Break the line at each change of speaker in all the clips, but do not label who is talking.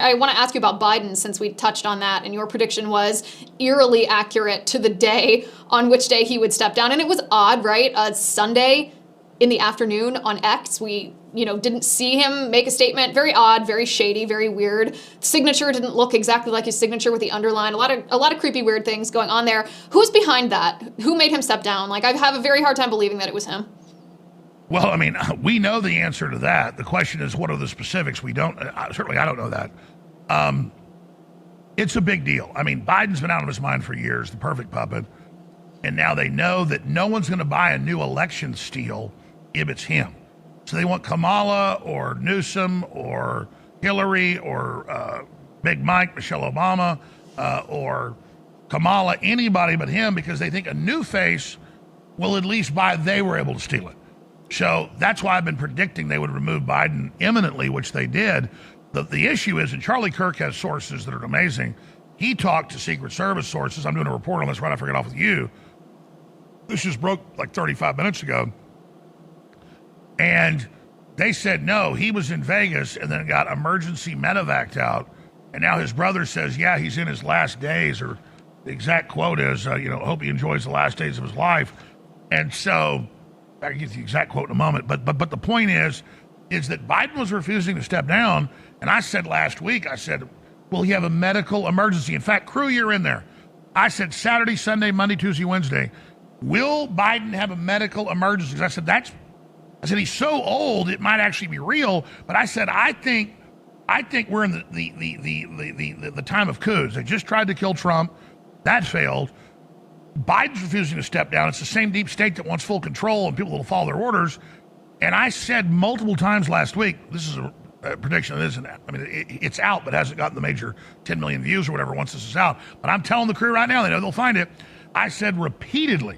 I want to ask you about Biden since we touched on that, and your prediction was eerily accurate to the day on which day he would step down. And it was odd, right? Sunday in the afternoon on X, we didn't see him make a statement. Very odd, very shady, very weird. Signature didn't look exactly like his signature with the underline. A lot of creepy, weird things going on there. Who's behind that? Who made him step down? Like, I have a very hard time believing that it was him.
Well, I mean, we know the answer to that. The question is, what are the specifics? We don't. Certainly, I don't know that. It's a big deal. I mean, Biden's been out of his mind for years, the perfect puppet. And now they know that no one's going to buy a new election steal if it's him. So they want Kamala or Newsom or Hillary or Big Mike, Michelle Obama, or Kamala, anybody but him, because they think a new face will at least buy they were able to steal it. So that's why I've been predicting they would remove Biden imminently, which they did. The issue is, and Charlie Kirk has sources that are amazing. He talked to Secret Service sources. I'm doing a report on this right after I get off with you. This just broke like 35 minutes ago. And they said, no, he was in Vegas and then got emergency medevaced out. And now his brother says, yeah, he's in his last days, or the exact quote is, hope he enjoys the last days of his life. And so, I can get the exact quote in a moment, but the point is that Biden was refusing to step down. And I said last week, will he have a medical emergency? In fact, crew, you're in there. I said Saturday, Sunday, Monday, Tuesday, Wednesday. Will Biden have a medical emergency? I said he's so old it might actually be real. But I said I think we're in the time of coups. They just tried to kill Trump, that failed. Biden's refusing to step down. It's the same deep state that wants full control and people that will follow their orders. And I said multiple times last week, this is a prediction that isn't, I mean, it's out, but hasn't gotten the major 10 million views or whatever once this is out. But I'm telling the crew right now, they know they'll find it. I said repeatedly,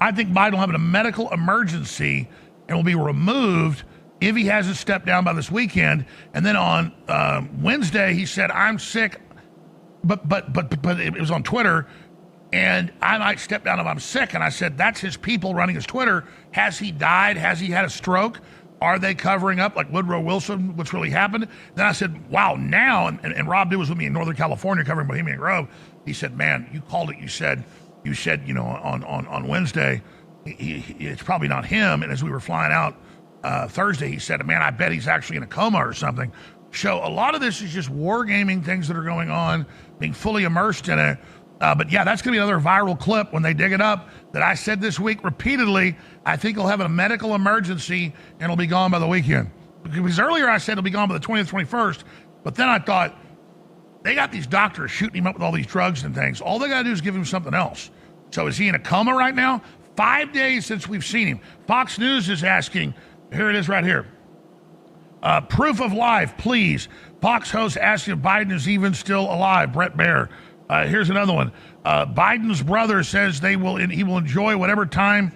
I think Biden will have a medical emergency and will be removed if he hasn't stepped down by this weekend. And then on Wednesday, he said, I'm sick, but it was on Twitter, and I might step down if I'm sick. And I said, that's his people running his Twitter. Has he died? Has he had a stroke? Are they covering up, like Woodrow Wilson, what's really happened? Then I said, wow, now, and Rob Dew was with me in Northern California covering Bohemian Grove. He said, man, you called it. You said, on Wednesday, it's probably not him. And as we were flying out Thursday, he said, man, I bet he's actually in a coma or something. So a lot of this is just wargaming things that are going on, being fully immersed in it. But yeah, that's going to be another viral clip when they dig it up that I said this week repeatedly. I think he'll have a medical emergency and he'll be gone by the weekend. Because earlier I said he'll be gone by the 20th, 21st. But then I thought, they got these doctors shooting him up with all these drugs and things. All they got to do is give him something else. So is he in a coma right now? 5 days since we've seen him. Fox News is asking, here it is right here. Proof of life, please. Fox host asking if Biden is even still alive. Brett Baer. Here's another one. Biden's brother says he will enjoy whatever time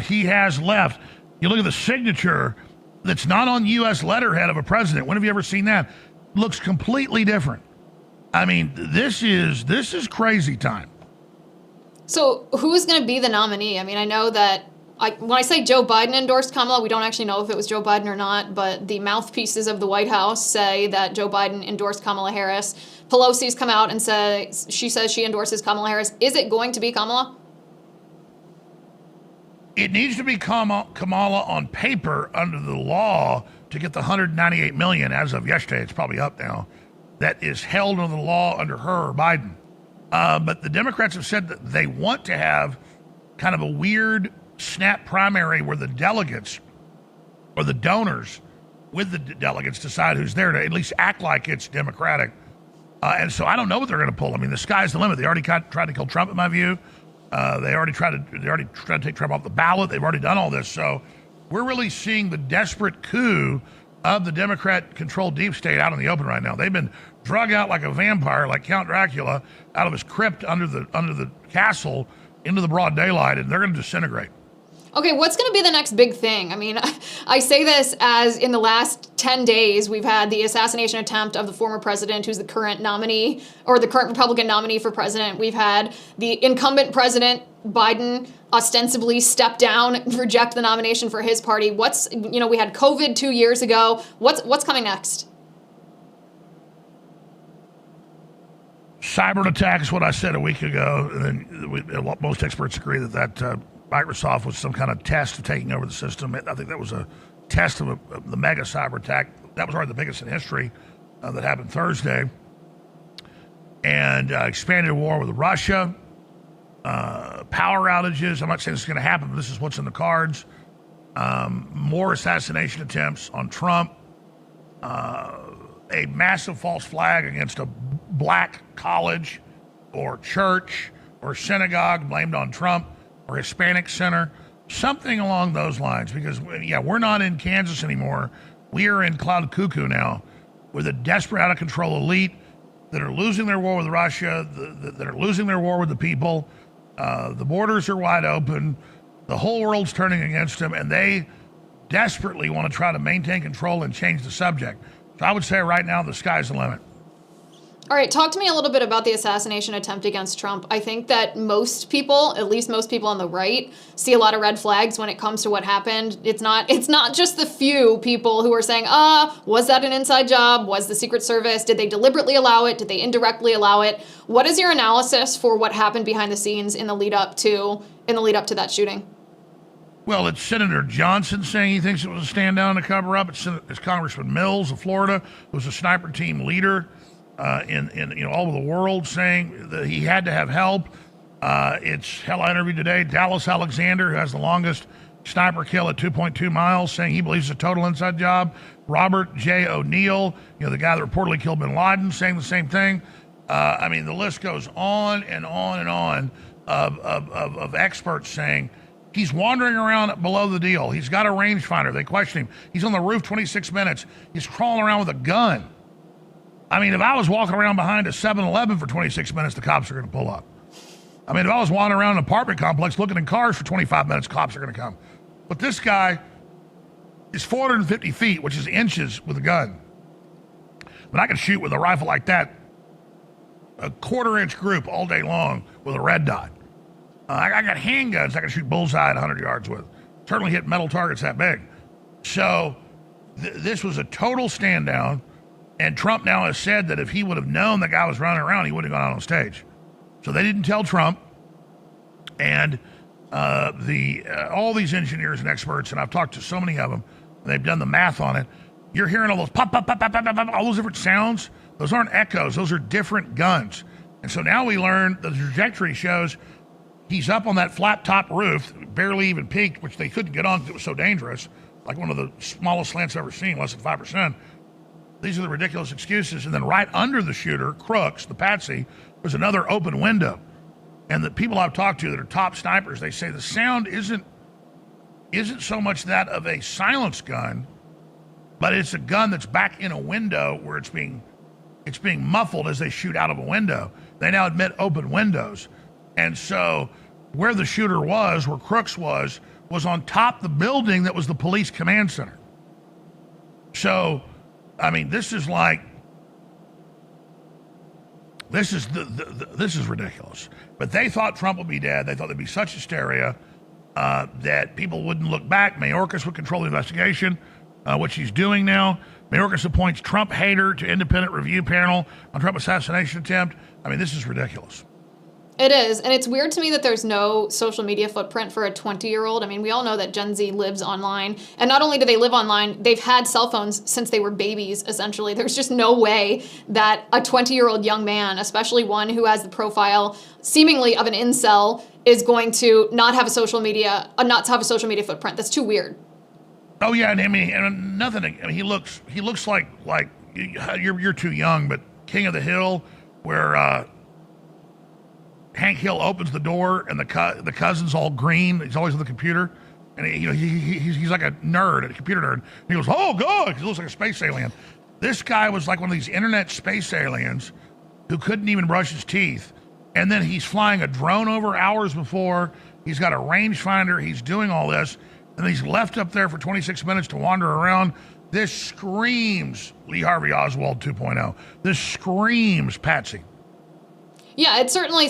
he has left. You look at the signature that's not on U.S. letterhead of a president. When have you ever seen that? Looks completely different. I mean, this is crazy time.
So who's going to be the nominee? I mean, I know that when I say Joe Biden endorsed Kamala, we don't actually know if it was Joe Biden or not, but the mouthpieces of the White House say that Joe Biden endorsed Kamala Harris. Pelosi's come out and says she endorses Kamala Harris. Is it going to be Kamala?
It needs to be Kamala on paper under the law to get the $198 million as of yesterday. It's probably up now. That is held under the law under her or Biden. But the Democrats have said that they want to have kind of a weird snap primary where the delegates or the donors with the delegates decide who's there to at least act like it's Democratic. And so I don't know what they're going to pull. I mean, the sky's the limit. They already tried to kill Trump, in my view. They already tried to take Trump off the ballot. They've already done all this. So we're really seeing the desperate coup of the Democrat-controlled deep state out in the open right now. They've been drug out like a vampire, like Count Dracula, out of his crypt under the castle into the broad daylight, and they're going to disintegrate.
Okay, what's going to be the next big thing? I mean, I say this as in the last 10 days, we've had the assassination attempt of the former president, who's the current nominee, or the current Republican nominee for president. We've had the incumbent president, Biden, ostensibly step down, reject the nomination for his party. We had COVID 2 years ago. What's coming next?
Cyber attack is what I said a week ago, and then most experts agree that Microsoft was some kind of test of taking over the system. I think that was a test of the mega cyber attack. That was already the biggest in history that happened Thursday. And expanded war with Russia, power outages. I'm not saying this is going to happen, but this is what's in the cards. More assassination attempts on Trump. A massive false flag against a black college or church or synagogue blamed on Trump or Hispanic center, something along those lines. Because, yeah, we're not in Kansas anymore. We are in Cloud Cuckoo now with a desperate, out of control elite that are losing their war with Russia, that are losing their war with the people. The borders are wide open. The whole world's turning against them, and they desperately want to try to maintain control and change the subject. So I would say right now the sky's the limit.
All right, talk to me a little bit about the assassination attempt against Trump. I think that most people, at least most people on the right, see a lot of red flags when it comes to what happened. It's not just the few people who are saying, was that an inside job? Was the Secret Service? Did they deliberately allow it? Did they indirectly allow it? What is your analysis for what happened behind the scenes in the lead up to that shooting?
Well, it's Senator Johnson saying he thinks it was a stand down to cover up. It's Congressman Mills of Florida, who was a sniper team leader in all over the world, saying that he had to have help. I interviewed today Dallas Alexander, who has the longest sniper kill at 2.2 miles, saying he believes it's a total inside job. Robert J. O'Neill, the guy that reportedly killed bin Laden, saying the same thing. The list goes on and on and on of experts saying he's wandering around below the deal. He's got a rangefinder. They question him. He's on the roof 26 minutes. He's crawling around with a gun. If I was walking around behind a 7-Eleven for 26 minutes, the cops are going to pull up. If I was wandering around an apartment complex looking in cars for 25 minutes, cops are going to come. But this guy is 450 feet, which is inches, with a gun. But I can shoot with a rifle like that, a quarter-inch group all day long with a red dot. I got handguns I can shoot bullseye at 100 yards with. Certainly hit metal targets that big. So this was a total stand down. And Trump now has said that if he would have known the guy was running around, he wouldn't have gone out on stage. So they didn't tell Trump. And all these engineers and experts, and I've talked to so many of them, and they've done the math on it. You're hearing all those pop, pop, pop, pop, pop, pop, all those different sounds. Those aren't echoes. Those are different guns. And so now we learn the trajectory shows he's up on that flat top roof, barely even peaked, which they couldn't get on because it was so dangerous, like one of the smallest slants I've ever seen, less than 5%. These are the ridiculous excuses. And then right under the shooter, Crooks, the patsy, was another open window. And the people I've talked to that are top snipers, they say the sound isn't so much that of a silenced gun, but it's a gun that's back in a window where it's being muffled as they shoot out of a window. They now admit open windows. And so where the shooter was, where Crooks was on top of the building that was the police command center. So this is ridiculous. But they thought Trump would be dead. They thought there'd be such hysteria that people wouldn't look back. Mayorkas would control the investigation, which he's doing now. Mayorkas appoints Trump hater to independent review panel on Trump assassination attempt. This is ridiculous.
It is, and it's weird to me that there's no social media footprint for a 20-year-old. We all know that Gen Z lives online, and not only do they live online, they've had cell phones since they were babies, essentially. There's just no way that a 20-year-old young man, especially one who has the profile seemingly of an incel, is going to not have a social media footprint. That's too weird.
Oh yeah, and nothing. He looks like you're too young, but King of the Hill, where Hank Hill opens the door and the cousin's all green. He's always on the computer, and he's like a nerd, a computer nerd. He goes, "Oh God!" He looks like a space alien. This guy was like one of these internet space aliens who couldn't even brush his teeth, and then he's flying a drone over hours before. He's got a rangefinder. He's doing all this, and he's left up there for 26 minutes to wander around. This screams Lee Harvey Oswald 2.0. This screams Patsy.
Yeah, it certainly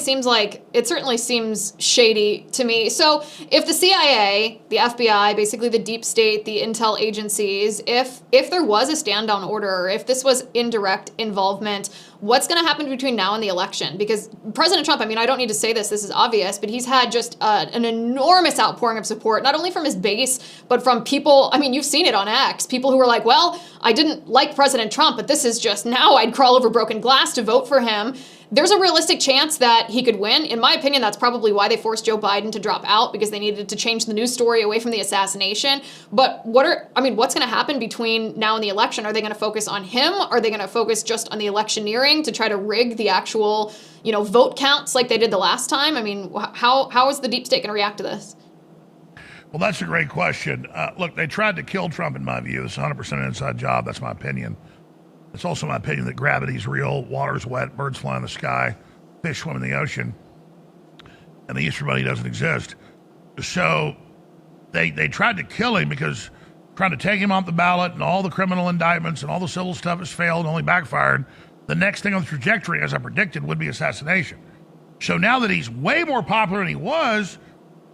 seems shady to me. So if the CIA, the FBI, basically the deep state, the intel agencies, if there was a stand down order, or if this was indirect involvement, what's going to happen between now and the election? Because President Trump, I mean, I don't need to say this is obvious, but he's had just an enormous outpouring of support, not only from his base, but from people, I mean, you've seen it on X, people who were like, well, I didn't like President Trump, but this is just, now I'd crawl over broken glass to vote for him. There's a realistic chance that he could win. In my opinion, that's probably why they forced Joe Biden to drop out, because they needed to change the news story away from the assassination. But what's going to happen between now and the election? Are they going to focus on him? Are they going to focus just on the electioneering to try to rig the actual, vote counts like they did the last time? I mean, how is the deep state going to react to this?
Well, that's a great question. Look, they tried to kill Trump, in my view. It's 100% an inside job. That's my opinion. It's also my opinion that gravity's real, water's wet, birds fly in the sky, fish swim in the ocean, and the Easter Bunny doesn't exist. So they tried to kill him because trying to take him off the ballot and all the criminal indictments and all the civil stuff has failed and only backfired. The next thing on the trajectory, as I predicted, would be assassination. So now that he's way more popular than he was,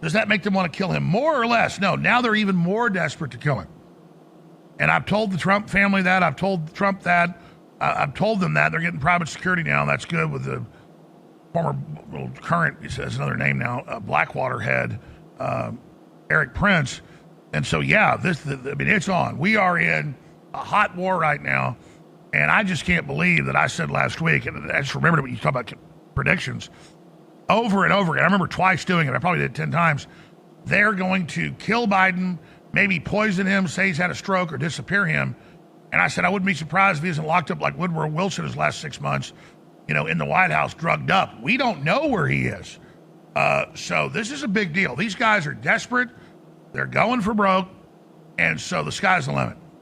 does that make them want to kill him more or less? No, now they're even more desperate to kill him. And I've told the Trump family that. I've told Trump that. I've told them that. They're getting private security now. That's good with the former, current, he says another name now, Blackwater head, Eric Prince. And so, yeah, it's on. We are in a hot war right now. And I just can't believe that I said last week, and I just remembered when you talk about predictions, over and over again. I remember twice doing it. I probably did it 10 times. They're going to kill Biden, maybe poison him, say he's had a stroke, or disappear him. And I said I wouldn't be surprised if he isn't locked up like Woodrow Wilson his last 6 months, in the White House, drugged up. We don't know where he is. So this is a big deal. These guys are desperate. They're going for broke. And so the sky's the limit.